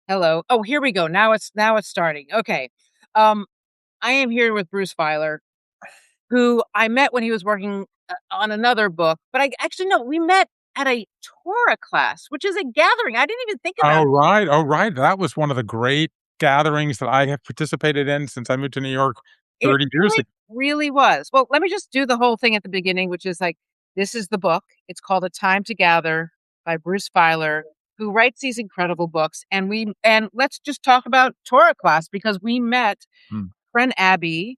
Hello. Oh, here we go. Now it's starting. Okay. Um, I am here with Bruce Feiler, who I met when he was working on another book. But I actually no, we met at a Torah class, which is a gathering. I didn't even think Oh, about it. right. Oh, right. That was one of the great gatherings that I have participated in since I moved to New York It 30 years really, ago. really was. Well, let me just do the whole thing at the beginning, which is like this is the book. It's called A Time to Gather by Bruce Feiler, who writes these incredible books. And let's just talk about Torah class because we met Mm. friend Abby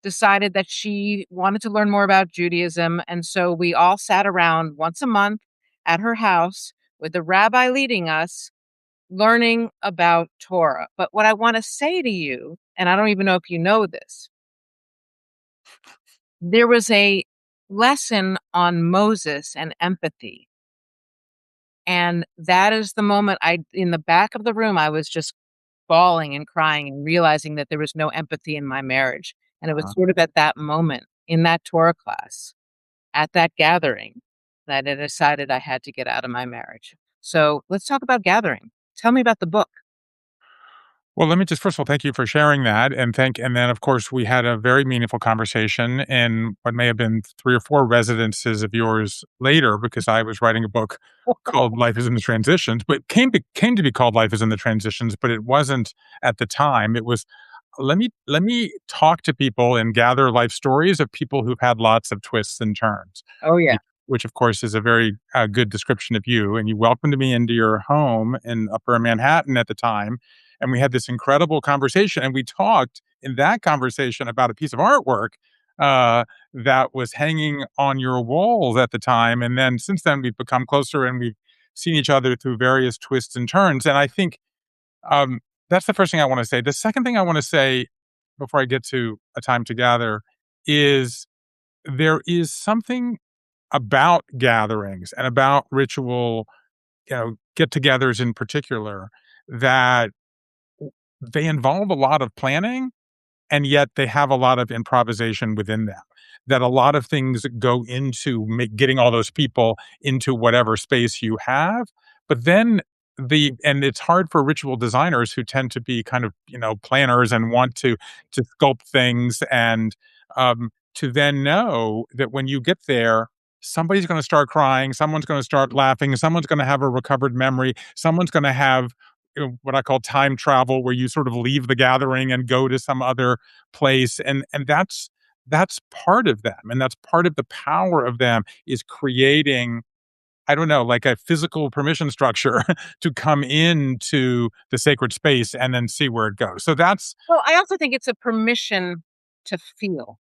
decided that she wanted to learn more about Judaism. And so we all sat around once a month at her house with the rabbi leading us, learning about Torah. But what I want to say to you, and I don't even know if you know this, there was a lesson on Moses and empathy. And that is the moment in the back of the room, I was just bawling and crying and realizing that there was no empathy in my marriage. And it was Uh, sort of at that moment in that Torah class, at that gathering, that I decided I had to get out of my marriage. So let's talk about gathering. Tell me about the book. well, let me just first of all thank you for sharing that, and then of course we had a very meaningful conversation in what may have been 3 or 4 residences of yours later, because I was writing a book called Life is in the Transitions, but came to be called Life is in the Transitions, but it wasn't at the time. It was let me talk to people and gather life stories of people who've had lots of twists and turns, Oh, yeah. which of course is a very good description of you. And you welcomed me into your home in Upper Manhattan at the time, and we had this incredible conversation. And we talked in that conversation about a piece of artwork uh, that was hanging on your walls at the time. And then since then, we've become closer and we've seen each other through various twists and turns. And I think um, that's the first thing I want to say. The second thing I want to say before I get to a time to gather is there is something about gatherings and about ritual, get-togethers in particular, that they involve a lot of planning, and yet they have a lot of improvisation within them. That a lot of things go into getting all those people into whatever space you have, but then and it's hard for ritual designers who tend to be kind of planners and want to sculpt things and to then know that when you get there, somebody's going to start crying, someone's going to start laughing, someone's going to have a recovered memory, someone's going to have what I call time travel, where you sort of leave the gathering and go to some other place, and that's part of them, and that's part of the power of them is creating, I don't know, like a physical permission structure to come into the sacred space and then see where it goes. So that's Well, I also think it's a permission to feel,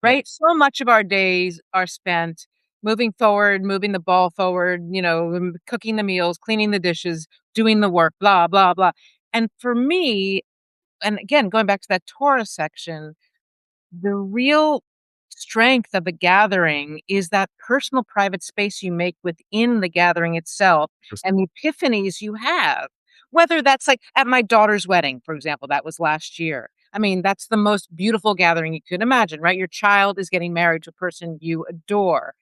yeah. right? So much of our days are spent moving forward, moving the ball forward, cooking the meals, cleaning the dishes, doing the work, blah, blah, blah. And for me, and again, going back to that Torah section, the real strength of a gathering is that personal private space you make within the gathering itself and the epiphanies you have. Whether that's like at my daughter's wedding, for example, that was last year. I mean, that's the most beautiful gathering you could imagine, right? Your child is getting married to a person you adore.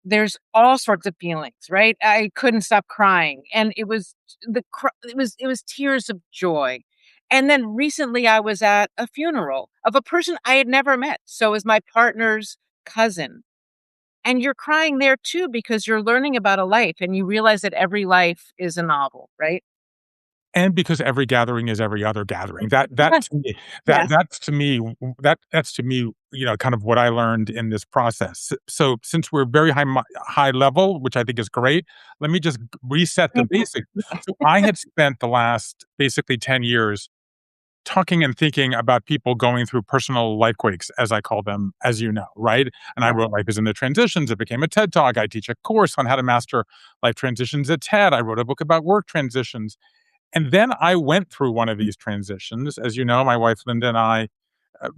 There's all sorts of feelings, right? I couldn't stop crying, and it was tears of joy. And then recently I was at a funeral of a person I had never met. So is my partner's cousin. And you're crying there too because you're learning about a life and you realize that every life is a novel, right? And because every gathering is every other gathering. That Yes. to me Yes. that's to me that's to me, kind of what I learned in this process. So since we're very high level, which I think is great, let me just reset the Thank you. basics. So I had spent the last basically 10 years talking and thinking about people going through personal life quakes, as I call them, as you know, right? And I Yeah. wrote Life is in the Transitions. It became a TED Talk. I teach a course on how to master life transitions at TED. I wrote a book about work transitions. And then I went through one of these transitions. As you know, my wife Linda and I,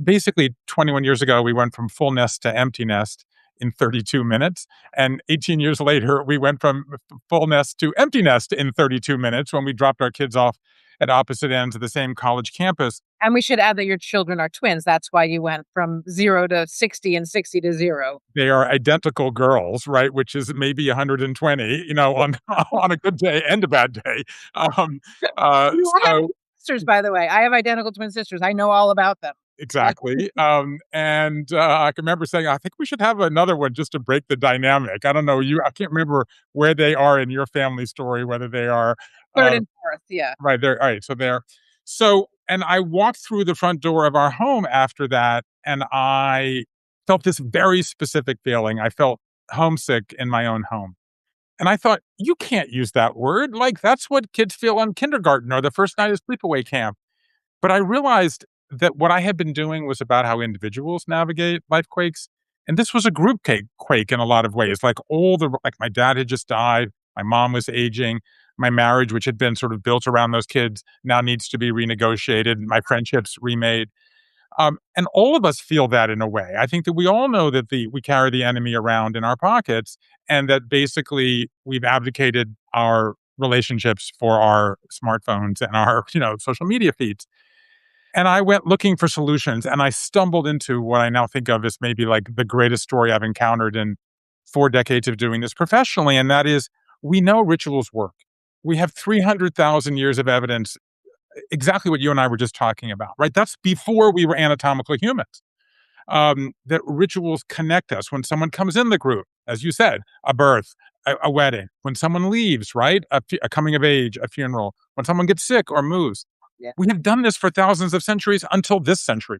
basically 21 years ago, we went from full nest to empty nest in 32 minutes. And 18 years later, we went from full nest to empty nest in 32 minutes when we dropped our kids off at opposite ends of the same college campus. And we should add that your children are twins. That's why you went from 0 to 60 and 60 to 0. They are identical girls, right? Which is maybe 120, on on a good day and a bad day. Um, You have so sisters, by the way. I have identical twin sisters. I know all about them. That's exactly. And I can remember saying, I think we should have another one just to break the dynamic. I don't know, I can't remember where they are in your family story, whether they are 3rd uh, and 4th, yeah. right there. All right. And I walked through the front door of our home after that, and I felt this very specific feeling. I felt homesick in my own home. And I thought, you can't use that word. Like, that's what kids feel on kindergarten or the first night of sleepaway camp. But I realized that what I had been doing was about how individuals navigate life quakes. And this was a group quake in a lot of ways. Like my dad had just died, my mom was aging, my marriage, which had been sort of built around those kids, now needs to be renegotiated, my friendships remade. And all of us feel that in a way. I think that we all know that we carry the enemy around in our pockets, and that basically we've abdicated our relationships for our smartphones and our social media feeds. And I went looking for solutions, and I stumbled into what I now think of as maybe like the greatest story I've encountered in 4 decades of doing this professionally. And that is, we know rituals work. We have 300,000 years of evidence, exactly what you and I were just talking about, right? That's before we were anatomically humans. That rituals connect us when someone comes in the group, as you said, a birth, a wedding, when someone leaves, right? A coming of age, a funeral, when someone gets sick or moves. Yeah. We have done this for thousands of centuries until this century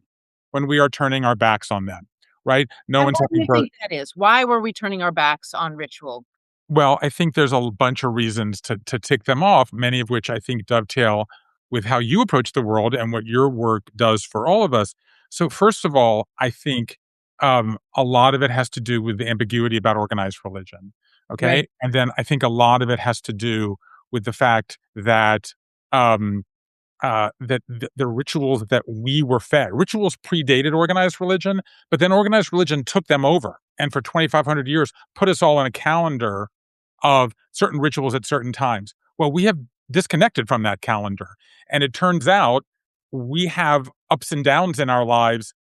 when we are turning our backs on them, right? No And one's what do having you think that is? Why were we turning our backs on ritual? Well, I think there's a bunch of reasons to tick them off, many of which I think dovetail with how you approach the world and what your work does for all of us. So, first of all, I think a lot of it has to do with the ambiguity about organized religion. Right, Okay. And then I think a lot of it has to do with the fact that um, the rituals that we were fed. Rituals predated organized religion, but then organized religion took them over. And for 2,500 years, put us all on a calendar of certain rituals at certain times. Well, we have disconnected from that calendar. And it turns out we have ups and downs in our lives,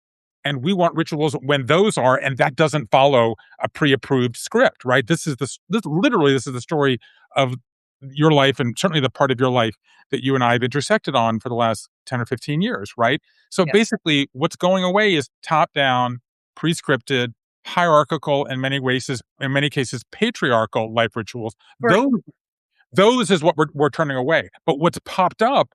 and we want rituals when those are, and that doesn't follow a pre-approved script, right? This is the story of your life, and certainly the part of your life that you and I have intersected on for the last 10 or 15 years, right? So yeah. basically, what's going away is top down, pre-scripted, hierarchical, in many cases, patriarchal life rituals. For Those is what we're turning away. But what's popped up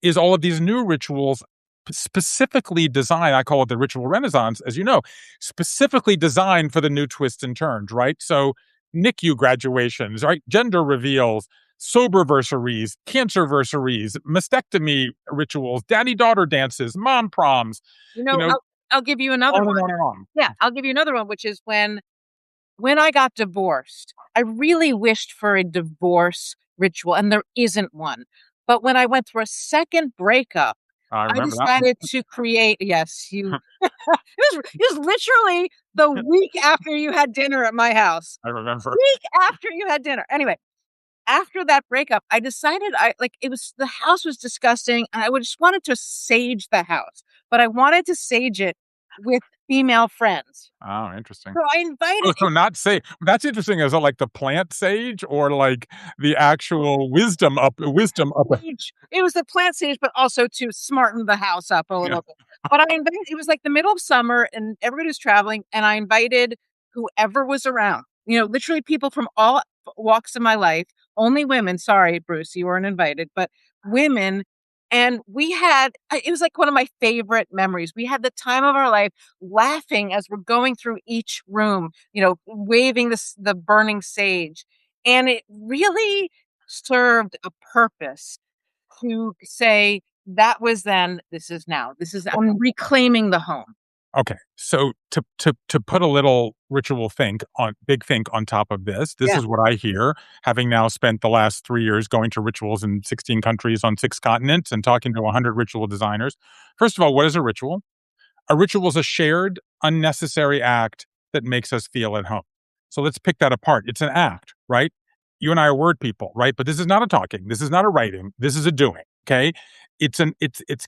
is all of these new rituals specifically designed. I call it the ritual renaissance, as you know, specifically designed for the new twists and turns, right? So NICU graduations, right? Gender reveals, soberversaries, cancerversaries, mastectomy rituals, daddy-daughter dances, mom proms, you you know, know, I'll give you another on and one. on and on. Yeah, I'll give you another one, which is when I got divorced, I really wished for a divorce ritual, and there isn't one. But when I went through a second breakup, I I remember that one. decided to create yes, you it was literally the week after you had dinner at my house. I remember. Week after you had dinner. Anyway, after that breakup, I decided it was the house was disgusting, and I would just wanted to sage the house, but I wanted to sage it with female friends. Oh, interesting. So I Oh, invited so not sage. That's interesting. Is it like the plant sage or like the actual wisdom up? sage. It was the plant sage, but also to smarten the house up a Yeah. little bit. But I invited it was like the middle of summer and everybody was traveling, and I invited whoever was around. Literally people from all walks of my life, only women. Sorry, Bruce, you weren't invited, but women. And it was like one of my favorite memories. We had the time of our life laughing as we're going through each room, waving the burning sage. And it really served a purpose to say that was then, this is now. I'm reclaiming the home. Okay. So to put a little big think on top of this Yeah. is what I hear, having now spent the last 3 years going to rituals in 16 countries on 6 continents and talking to 100 ritual designers. First of all, what is a ritual? A ritual is a shared, unnecessary act that makes us feel at home. So let's pick that apart. It's an act, right? You and I are word people, right? But this is not a talking. This is not a writing. This is a doing. okay? It's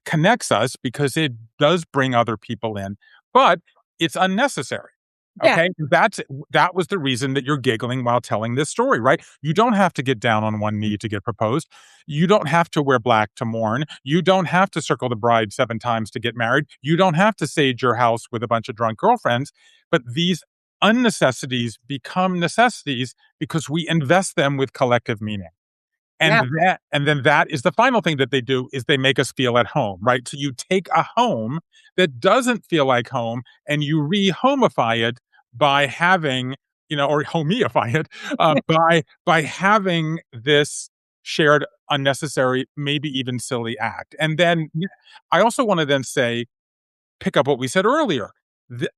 connects us because it does bring other people in, but it's unnecessary. Yeah. Okay? That was the reason that you're giggling while telling this story, right? You don't have to get down on one knee to get proposed. You don't have to wear black to mourn. You don't have to circle the bride 7 times to get married. You don't have to sage your house with a bunch of drunk girlfriends, but these unnecessities become necessities because we invest them with collective meaning. Yeah. And then that is the final thing that they do is they make us feel at home, right? So you take a home that doesn't feel like home and you rehomify it by having, or homeify it, by having this shared unnecessary, maybe even silly act. And then I also want to then say, pick up what we said earlier.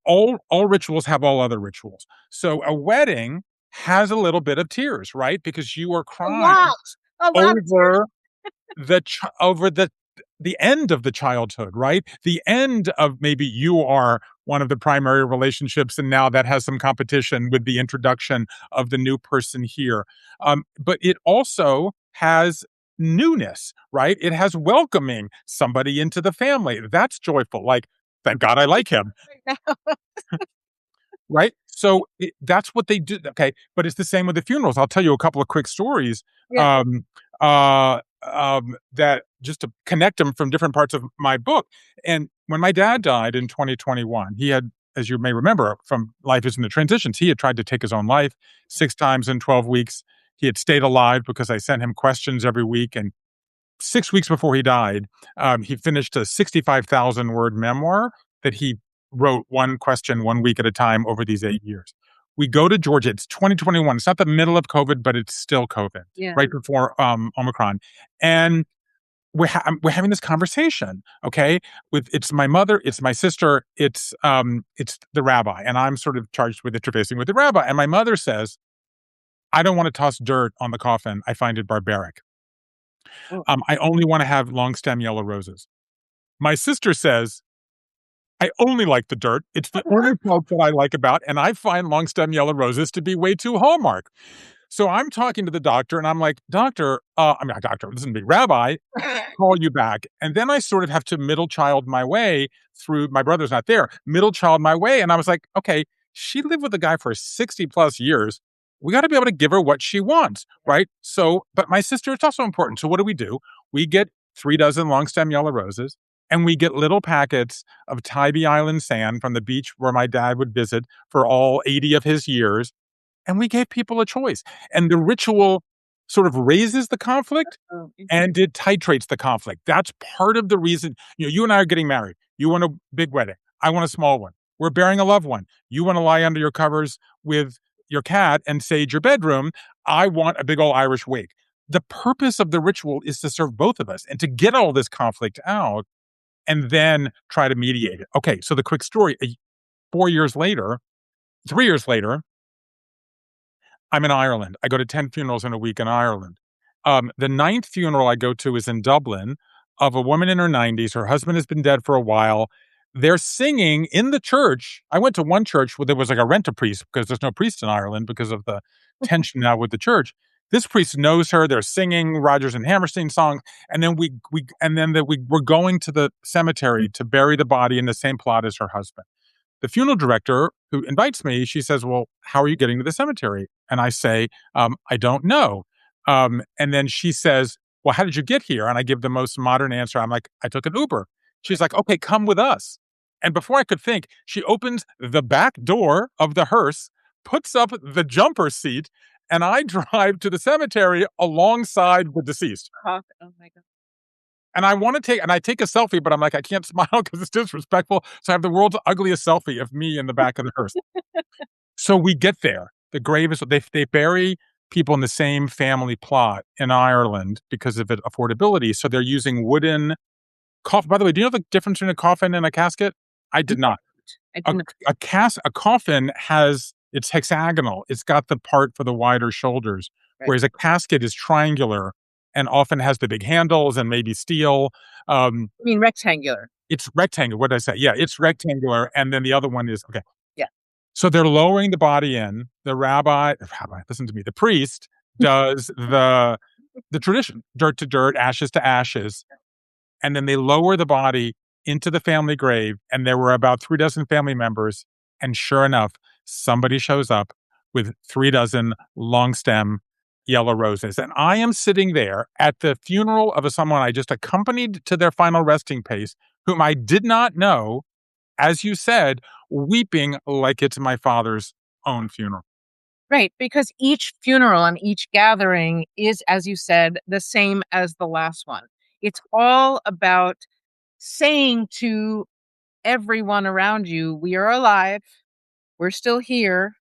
All rituals have all other rituals. So a wedding has a little bit of tears, right? Because you are A crying lot. A lot of tears. over the end of the childhood, right? The end of maybe you are one of the primary relationships, and now that has some competition with the introduction of the new person here. But it also has newness, right? It has welcoming somebody into the family. That's joyful. Like, thank God I like him. Right now. Right? So, that's what they do, okay, but it's the same with the funerals. I'll tell you a couple of quick stories, Yeah. um, that just to connect them from different parts of my book, and when my dad died in 2021, he had, as you may remember from Life is in the Transitions, he had tried to take his own life 6 times in 12 weeks. He had stayed alive because I sent him questions every week, and 6 weeks before he died, he finished a 65,000 word memoir that he wrote one question 1 week at a time over these 8 years. We go to Georgia. It's 2021. It's not the middle of COVID, but it's still COVID, Yeah. right before Omicron. And we're having this conversation, okay? With it's my mother, it's my sister, it's the rabbi, and I'm sort of charged with interfacing with the rabbi. And my mother says, "I don't want to toss dirt on the coffin. I find it barbaric. Oh. I only want to have long stem yellow roses." My sister says, "I only like the dirt. It's the only part that I like about, and I find long stem yellow roses to be way too Hallmark." So I'm talking to the doctor, and I'm like, "Doctor, I mean, not doctor, listen to me, Rabbi, call you back." And then I sort of have to middle child my way through my brother's not there, middle child my way. And I was like, okay, she lived with a guy for 60 plus years. We got to be able to give her what she wants, right? So, but my sister, it's also important. So, what do? We get 3 dozen long stem yellow roses and we get little packets of Tybee Island sand from the beach where my dad would visit for all 80 of his years. And we gave people a choice. And the ritual sort of raises the conflict Oh, and it titrates the conflict. That's part of the reason, you and I are getting married. You want a big wedding. I want a small one. We're burying a loved one. You want to lie under your covers with your cat and sage your bedroom. I want a big old Irish wake. The purpose of the ritual is to serve both of us and to get all this conflict out and then try to mediate it. Okay, so the quick story 4 years later, 3 years later, I'm in Ireland. I go to 10 funerals in a week in Ireland. The ninth funeral I go to is in Dublin of a woman in her 90s. Her husband has been dead for a while. They're singing in the church. I went to one church where there was like a rent a priest because there's no priest in Ireland because of the tension now with the church. This priest knows her. They're singing Rodgers and Hammerstein songs, and then we're going to the cemetery to bury the body in the same plot as her husband. The funeral director who invites me, she says, "Well, how are you getting to the cemetery?" And I say, "I don't know." And then she says, "Well, how did you get here?" And I give the most modern answer. I'm like, "I took an Uber." She's like, "Okay, come with us." And before I could think, she opens the back door of the hearse, puts up the jumper seat, and I drive to the cemetery alongside the deceased. Oh my god. And I take a selfie, but I'm like, I can't smile because it's disrespectful. So I have the world's ugliest selfie of me in the back of the hearse. So we get there. The grave is they bury people in the same family plot in Ireland because of it affordability. So they're using wooden coffin. By the way, do you know the difference between a coffin and a casket? I No, did not. I A didn't. a coffin has it's hexagonal. It's got the part for the wider shoulders, Right. whereas a casket is triangular and often has the big handles and maybe steel. Um, I mean rectangular. it's rectangular. What did I say? Yeah, it's rectangular, and then the other one is okay. Yeah. So they're lowering the body in. The rabbi, listen to me. The priest does the tradition, dirt to dirt, ashes to ashes, and then they lower the body into the family grave, and there were about 3 dozen family members, and sure enough, somebody shows up with 3 dozen long stem yellow roses, and I am sitting there at the funeral of a someone I just accompanied to their final resting place, whom I did not know, as you said, weeping like it's my father's own funeral. Right, because each funeral and each gathering is, as you said, the same as the last one. It's all about saying to everyone around you, "We are alive. We're still here.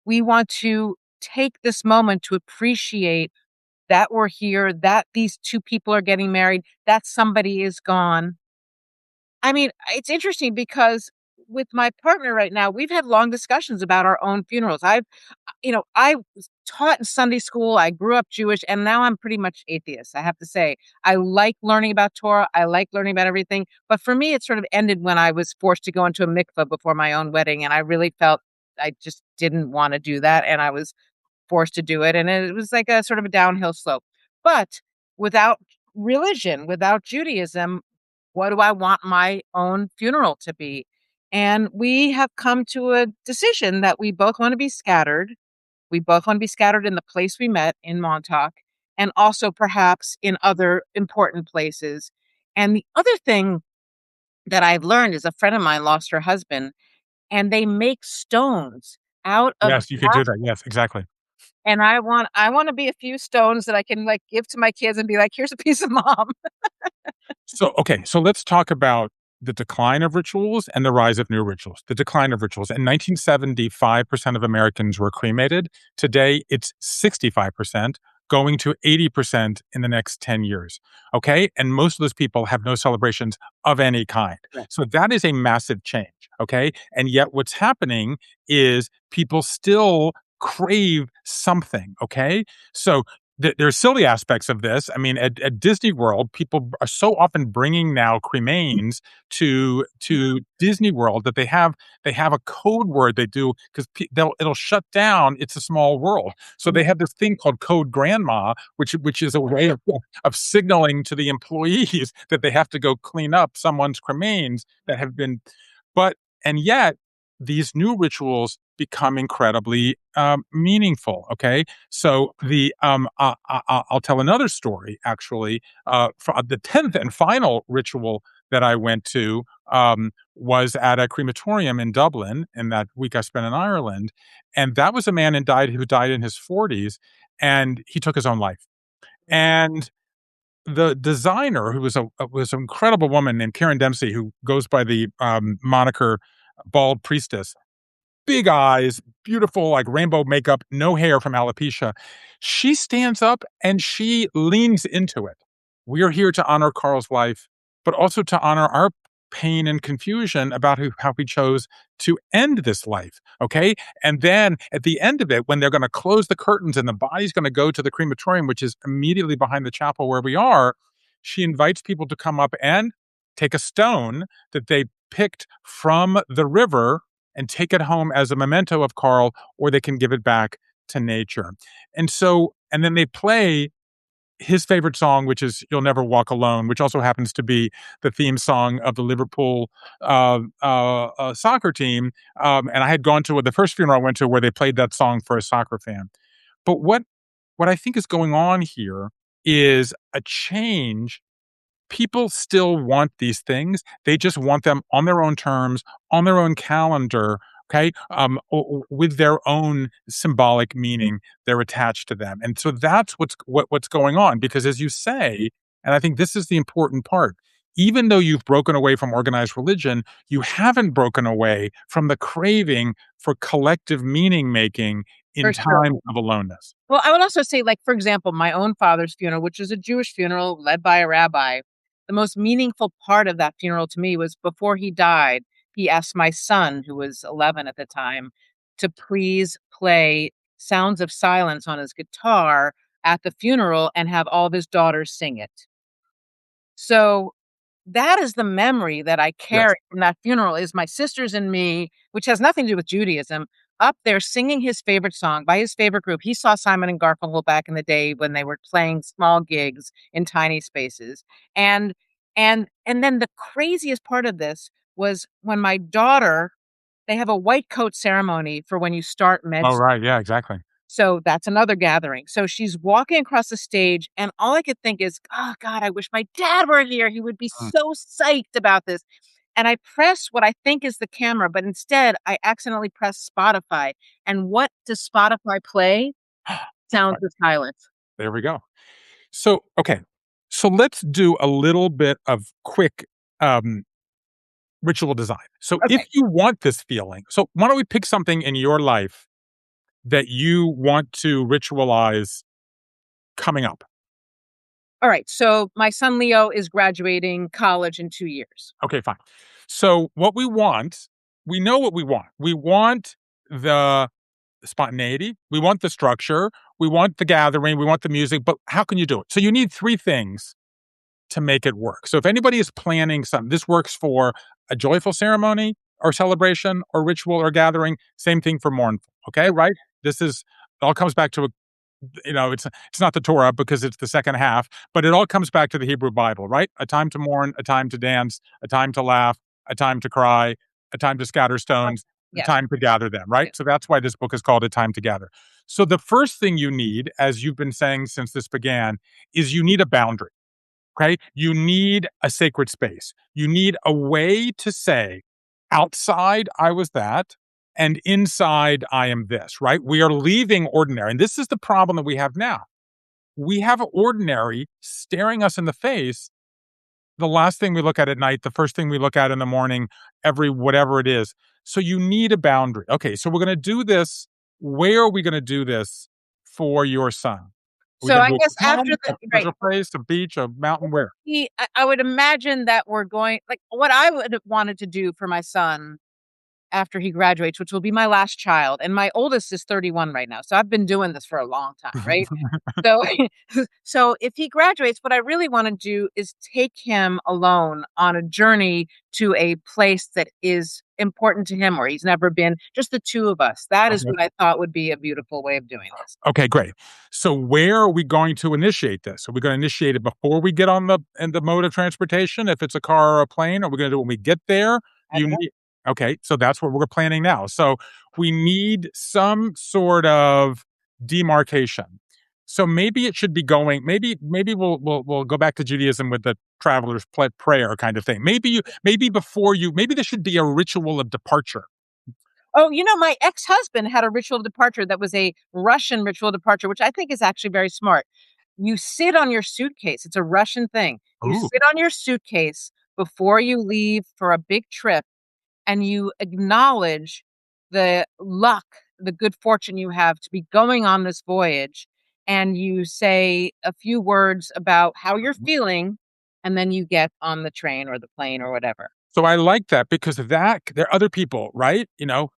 We want to take this moment to appreciate that we're here, that these 2 people are getting married, that somebody is gone." I mean, it's interesting because with my partner right now, we've had long discussions about our own funerals. I was taught in Sunday school, I grew up Jewish, and now I'm pretty much atheist, I have to say. I like learning about Torah, I like learning about everything, but for me, it sort of ended when I was forced to go into a mikveh before my own wedding, and I really felt I just didn't wanna do that, and I was forced to do it, and it was like a sort of a downhill slope. But without religion, without Judaism, what do I want my own funeral to be? And we have come to a decision that we both wanna be scattered. We both wanna be scattered in the place we met in Montauk, and also perhaps in other important places. And the other thing that I've learned is a friend of mine lost her husband, and they make stones out of Yes, you could do that. Yes, exactly. and I wanna be a few stones that I can, like, give to my kids and be like, "Here's a piece of mom." So, okay, so let's talk about the decline of rituals and the rise of new rituals. The decline of rituals. In 1970, 5% of Americans were cremated. Today, it's 65%, going to 80% in the next 10 years. Okay. And most of those people have no celebrations of any kind. Right. So that is a massive change. Okay. And yet, what's happening is people still crave something. Okay. So there are silly aspects of this. I mean, at Disney World, people are so often bringing now cremains to Disney World that they have a code word they do because it'll shut down. It's a small world, so they have this thing called Code Grandma, which is a way of signaling to the employees that they have to go clean up someone's cremains that have been, but and yet these new rituals become incredibly meaningful. Okay, so I'll tell another story actually. For the 10th and final ritual that I went to was at a crematorium in Dublin. In that week I spent in Ireland, and that was a man who died in his 40s, and he took his own life. And the designer, who was an incredible woman named Karen Dempsey, who goes by the moniker Bald Priestess, big eyes, beautiful, like rainbow makeup, no hair from alopecia. She stands up and she leans into it. We are here to honor Carl's life, but also to honor our pain and confusion about how he chose to end this life. Okay. And then at the end of it, when they're going to close the curtains and the body's going to go to the crematorium, which is immediately behind the chapel where we are, she invites people to come up and take a stone that they picked from the river and take it home as a memento of Carl, or they can give it back to nature. And then they play his favorite song, which is "You'll Never Walk Alone," which also happens to be the theme song of the Liverpool soccer team. And I had gone to the first funeral I went to where they played that song for a soccer fan. But what I think is going on here is a change. People still want these things. They just want them on their own terms, on their own calendar, okay? With their own symbolic meaning they're attached to them. And so that's what's going on because as you say, and I think this is the important part, even though you've broken away from organized religion, you haven't broken away from the craving for collective meaning making in For sure. time of aloneness. Well, I would also say, like, for example, my own father's funeral, which is a Jewish funeral led by a rabbi, the most meaningful part of that funeral to me was before he died, he asked my son, who was 11 at the time, to please play Sounds of Silence on his guitar at the funeral and have all of his daughters sing it. So, that is the memory that I Yes. carry from that funeral is my sisters and me, which has nothing to do with Judaism, up there singing his favorite song by his favorite group. He saw Simon and Garfunkel back in the day when they were playing small gigs in tiny spaces. And and then the craziest part of this was when my daughter, they have a white coat ceremony for when you start med Oh, school. right, yeah, exactly. So that's another gathering. So she's walking across the stage, and all I could think is, "Oh god, I wish my dad were here. He would be Mm. so psyched about this." And I press what I think is the camera, but instead I accidentally press Spotify. And what does Spotify play? Sounds Right, of Silence. there we go. So, okay. So let's do a little bit of quick um, ritual design. So, if Okay. you want this feeling, so why don't we pick something in your life that you want to ritualize coming up? All right. So my son Leo is graduating college in 2 years. Okay, fine. So, what we want, we know what we want. We want the spontaneity, we want the structure, we want the gathering, we want the music, but how can you do it? So, you need three things to make it work. So if anybody is planning something, this works for a joyful ceremony or celebration or ritual or gathering. Same thing for mournful. Okay, Okay. right? This is all comes back to it's not the Torah because it's the second half, but it all comes back to the Hebrew Bible, right? A time to mourn, a time to dance, a time to laugh, a time to cry, a time to scatter Oh, stones, a yes. time to gather them, right? Yeah. So that's why this book is called A Time to Gather. So the first thing you need, as you've been saying since this began, is you need a boundary. Okay. You need a sacred space. You need a way to say, outside, I was that, and inside, I am this, right? We are leaving ordinary. And this is the problem that we have now. We have ordinary staring us in the face. The last thing we look at night, the first thing we look at in the morning, every whatever it is. So you need a boundary. Okay. So we're going to do this. Where are we going to do this for your son? Are we So going to I do guess it at after home, the a right. special place, a beach, a mountain? Where? I would imagine that we're going like what I would have wanted to do for my son after he graduates, which will be my last child, and my oldest is 31 right now, so I've been doing this for a long time, right? So so if he graduates, what I really wanna do is take him alone on a journey to a place that is important to him where he's never been, just the 2 of us. That is Okay. what I thought would be a beautiful way of doing this. Okay, great. So where are we going to initiate this? Are we going to initiate it before we get on the mode of transportation? If it's a car or a plane, are we going to do it when we get there? I You don't know. need Okay, so that's what we're planning now. So we need some sort of demarcation. So maybe it should be going. Maybe we'll go back to Judaism with the traveler's prayer kind of thing. Maybe before you maybe there should be a ritual of departure. Oh, my ex-husband had a ritual departure that was a Russian ritual departure, which I think is actually very smart. You sit on your suitcase. It's a Russian thing. You Ooh. sit on your suitcase before you leave for a big trip and you acknowledge the luck, the good fortune you have to be going on this voyage. And you say a few words about how you're feeling, and then you get on the train or the plane or whatever. So I like that because of that there are other people, right?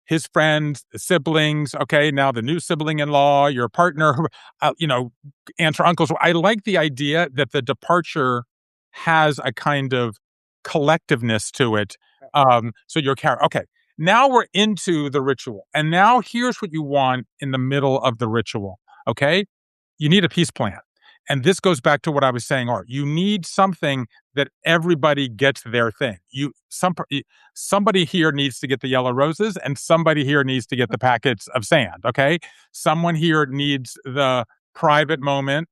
His friends, siblings, okay, now the new sibling-in-law, your partner, aunts or uncles. I like the idea that the departure has a kind of collectiveness to it. So your character. Okay, now we're into the ritual, and now here's what you want in the middle of the ritual. Okay, you need a peace plan. And this goes back to what I was saying, Art. You need something that everybody gets their thing. Somebody here needs to get the yellow roses, and somebody here needs to get the packets of sand. Okay, someone here needs the private moment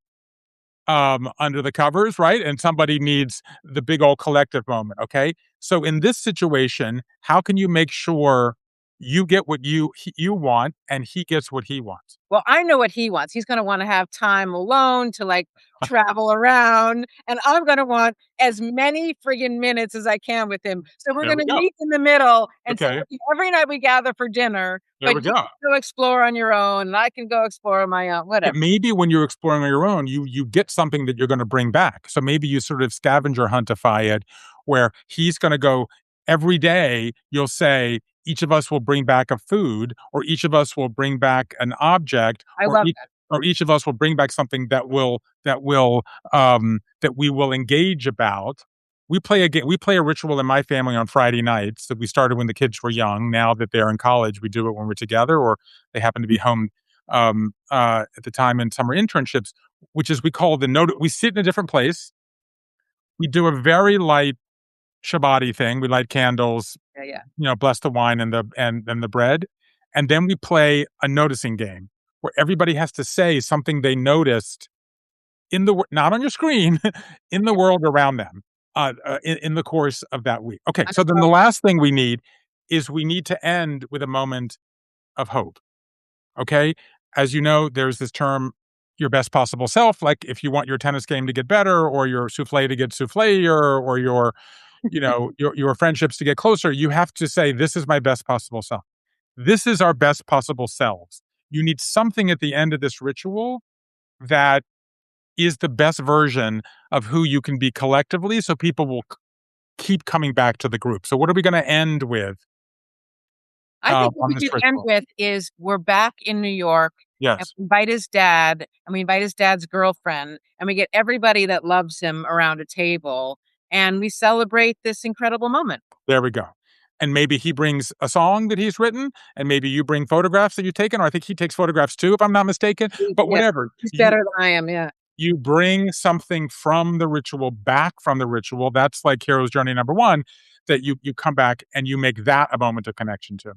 under the covers, right? And somebody needs the big old collective moment. Okay, so in this situation, how can you make sure you get what you want, and he gets what he wants? Well, I know what he wants. He's gonna wanna have time alone to, like, travel around, and I'm gonna want as many friggin' minutes as I can with him. So we're There we gonna go. meet in the middle and say, Okay, "Okay, every night we gather for dinner, there but we you go. can go explore on your own, and I can go explore on my own," Yeah, whatever. maybe when you're exploring on your own, you get something that you're gonna bring back. So maybe you sort of scavenger huntify it, where he's gonna go every day, you'll say, each of us will bring back a food, or each of us will bring back an object, I love that. or each of us will bring back something that we will engage about. we play a ritual in my family on Friday nights that we started when the kids were young. Now that they're in college, we do it when we're together or they happen to be home, at the time in summer internships, which is we call the note we sit in a different place. We do a very light Shabbat thing. We light candles, Yeah, yeah. bless the wine and the bread, and then we play a noticing game where everybody has to say something they noticed not on your screen, in the world around them, in the course of that week. Okay, I so then the know. last thing we need is we need to end with a moment of hope. Okay, as you know, there's this term, your best possible self. Like if you want your tennis game to get better, or your souffle to get souffle, or your your friendships to get closer, you have to say, "This is my best possible self." This is our best possible selves. You need something at the end of this ritual that is the best version of who you can be collectively so people will keep coming back to the group. So what are we going to end with I think what on we this could end ritual? with is we're back in New York, and Yes, we invite his dad, and we invite his dad's girlfriend, and we get everybody that loves him around a table, and we celebrate this incredible moment. there we go. And maybe he brings a song that he's written, and maybe you bring photographs that you've taken, or I think he takes photographs too, if I'm not mistaken. But Yeah, whatever, he's better than I am, yeah. you bring something from the ritual back from the ritual. That's like hero's journey number one. That you come back and you make that a moment of connection to.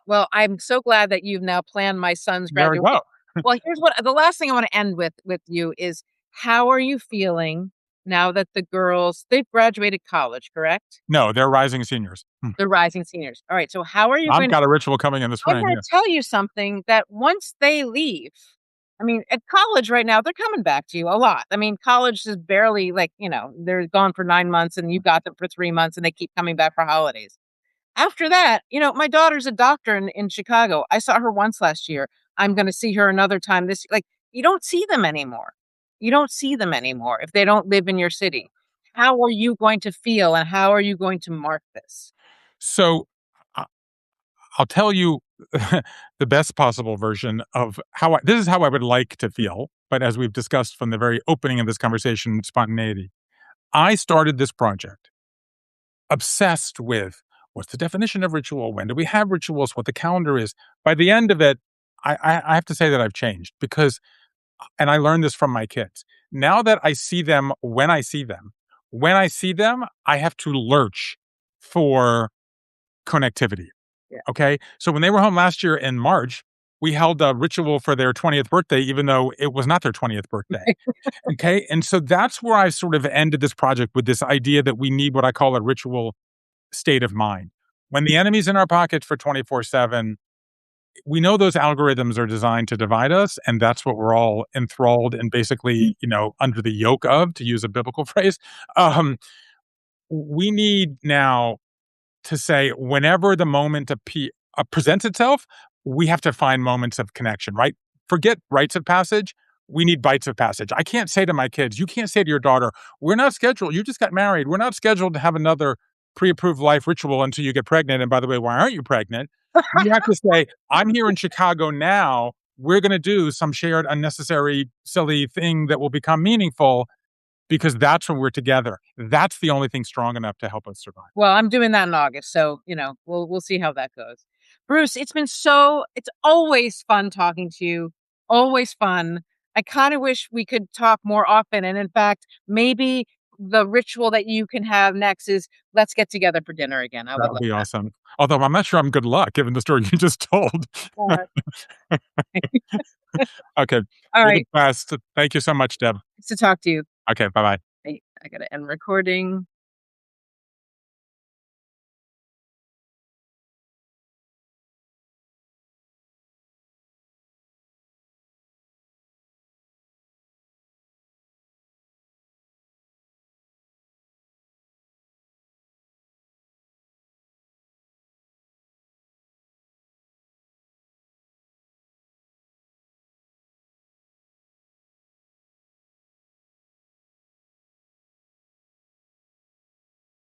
Well, I'm so glad that you've now planned my son's There we graduation. go. Well, here's what the last thing I wanna end with you is, how are you feeling now that the girls they've graduated college, correct? No, they're rising seniors. The rising seniors. Alright, so how are you I've going to got a ritual coming in the I'm spring. gonna Yeah, tell you something that once they leave, I mean, at college right now, they're coming back to you a lot. I mean, college is barely like, they're gone for 9 months and you got them for 3 months and they keep coming back for holidays. After that, my daughter's a doctor in Chicago. I saw her once last year. I'm gonna see her another time this like, you don't see them anymore. You don't see them anymore if they don't live in your city. How are you going to feel and how are you going to mark this? so I I'll tell you the best possible version of this is how I would like to feel, but as we've discussed from the very opening of this conversation, spontaneity. I started this project obsessed with what's the definition of ritual? When do we have rituals? What the calendar is. By the end of it, I have to say that I've changed because, and I learned this from my kids. Now that I see them when I see them, I have to lurch for connectivity. Yeah. Okay. So when they were home last year in March, we held a ritual for their 20th birthday, even though it was not their 20th birthday. Okay. And so that's where I sort of ended this project with this idea that we need what I call a ritual state of mind. When the enemy's in our pocket for 24/7, we know those algorithms are designed to divide us. And that's what we're all enthralled and basically, under the yoke of, to use a biblical phrase. Um, we need now to say whenever the moment presents itself, we have to find moments of connection, right? Forget rites of passage. We need bites of passage. I can't say to my kids, you can't say to your daughter, we're not scheduled. You just got married. We're not scheduled to have another pre approved life ritual until you get pregnant. And by the way, why aren't you pregnant? You have to say, I'm here in Chicago now. We're going to do some shared, unnecessary, silly thing that will become meaningful because that's when we're together. That's the only thing strong enough to help us survive. Well, I'm doing that in August, so, we'll see how that goes. Bruce, it's always fun talking to you, always fun. I kinda wish we could talk more often, and in fact, maybe the ritual that you can have next is let's get together for dinner again. I That would would love be awesome. Although I'm not sure I'm good luck given the story you just told. that. Okay. All You're the right, best. Thank you so much, Deb. nice to talk to you. Okay, bye-bye. I gotta end recording.